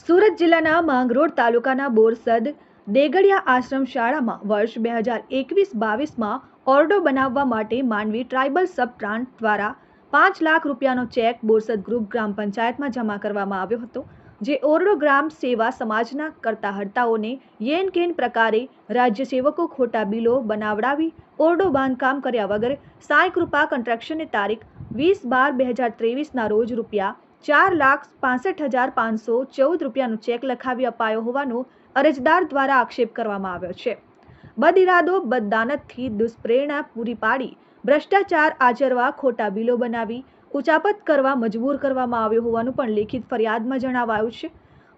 સુરત જિલ્લાના માંગરોળ તાલુકાના બોરસદ દેગડિયા આશ્રમ શાળામાં વર્ષ 2021-22માં ઓરડો બનાવવા માટે માંડવી ટ્રાઇબલ સબ પ્રાંત દ્વારા 5 લાખ રૂપિયાનો ચેક બોરસદ ગ્રુપ ગ્રામ પંચાયતમાં જમા કરવામાં આવ્યો હતો, જે ઓરડો ગ્રામ સેવા સમાજના કરતા-હર્તાઓને યેન કેન પ્રકારે રાજ્ય સેવકો ખોટા બિલો બનાવડાવી ઓરડો બાંધકામ કર્યા વગર સાંઈ કૃપા કન્સ્ટ્રક્શનને તારીખ 20/12/2023ના રોજ ₹4,65,514 રૂપિયાનો ચેક લખાવી અપાયો હોવાનો અરજદાર દ્વારા આક્ષેપ કરવામાં આવ્યો છે। બદઇરાદો બદદાનતથી દુષ્પ્રેરણા પૂરી પાડી ભ્રષ્ટાચાર આચરવા ખોટા બિલો બનાવી ઉચાપત કરવા મજબૂર કરવામાં આવ્યો હોવાનું પણ લેખિત ફરિયાદમાં જણાવાયું છે।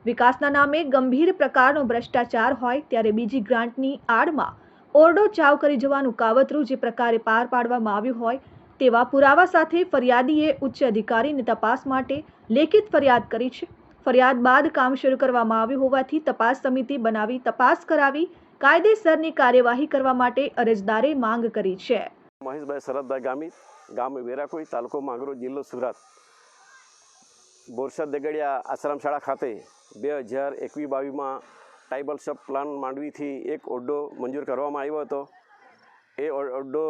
વિકાસના નામે ગંભીર પ્રકારનો ભ્રષ્ટાચાર હોય ત્યારે બીજી ગ્રાન્ટની આડમાં ઓરડો ચાવ કરી જવાનું કાવતરું જે પ્રકારે પાર પાડવામાં આવ્યું હોય તેવા પુરાવા સાથે ફરિયાદીએ ઉચ્ચ અધિકારીને તપાસ માટે લેખિત ફરિયાદ કરી છે। ફરિયાદ બાદ કામ શરૂ કરવામાં આવ્યું હોવાથી તપાસ સમિતિ બનાવી તપાસ કરાવી કાયદેસરની કાર્યવાહી કરવા માટે અરજદારે માંગ કરી છે। મહેશભાઈ શરદભાઈ ગામિત, ગામ વેરાકોઈ, તાલુકો માંગરોળ, જિલ્લો સુરત। બોરસદ દેગડિયા આશ્રમ શાળા ખાતે 2021-22માં ટ્રાઇબલ સબ પ્લાન માંડવીથી એક ઓરડો મંજૂર કરવામાં આવ્યો હતો। એ ઓરડો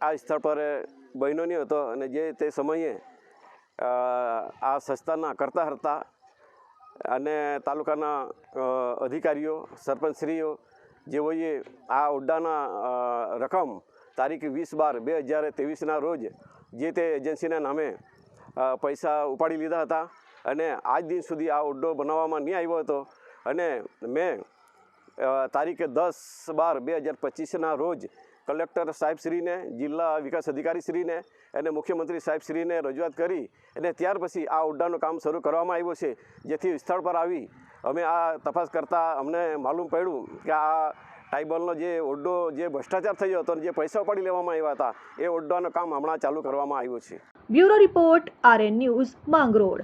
આ સ્થળ પર બન્યો હતો અને જે તે સમયે આ સંસ્થાના કરતા-હર્તા અને તાલુકાના અધિકારીઓ, સરપંચશ્રીઓ જેઓએ આ ઓરડાના રકમ તારીખ 20/12/2023ના રોજ જે તે એજન્સીના નામે પૈસા ઉપાડી લીધા હતા અને આજ દિન સુધી આ ઓરડો બનાવવામાં નહીં આવ્યો હતો અને મેં તારીખ 10/12/2025ના રોજ કલેક્ટર સાહેબશ્રીને, જિલ્લા વિકાસ અધિકારીશ્રીને અને મુખ્યમંત્રી સાહેબશ્રીને રજૂઆત કરી અને ત્યાર પછી આ ઓરડાનું કામ શરૂ કરવામાં આવ્યું છે, જેથી સ્થળ પર આવી અમે આ તપાસ કરતાં અમને માલુમ પડ્યું કે આ ટ્રાઇબલનો જે ઓરડો જે ભ્રષ્ટાચાર થયો હતો અને જે પૈસા ઉપાડી લેવામાં આવ્યા હતા એ ઓરડાનું કામ હમણાં ચાલુ કરવામાં આવ્યું છે। Bureau report, RN news, Mangrol.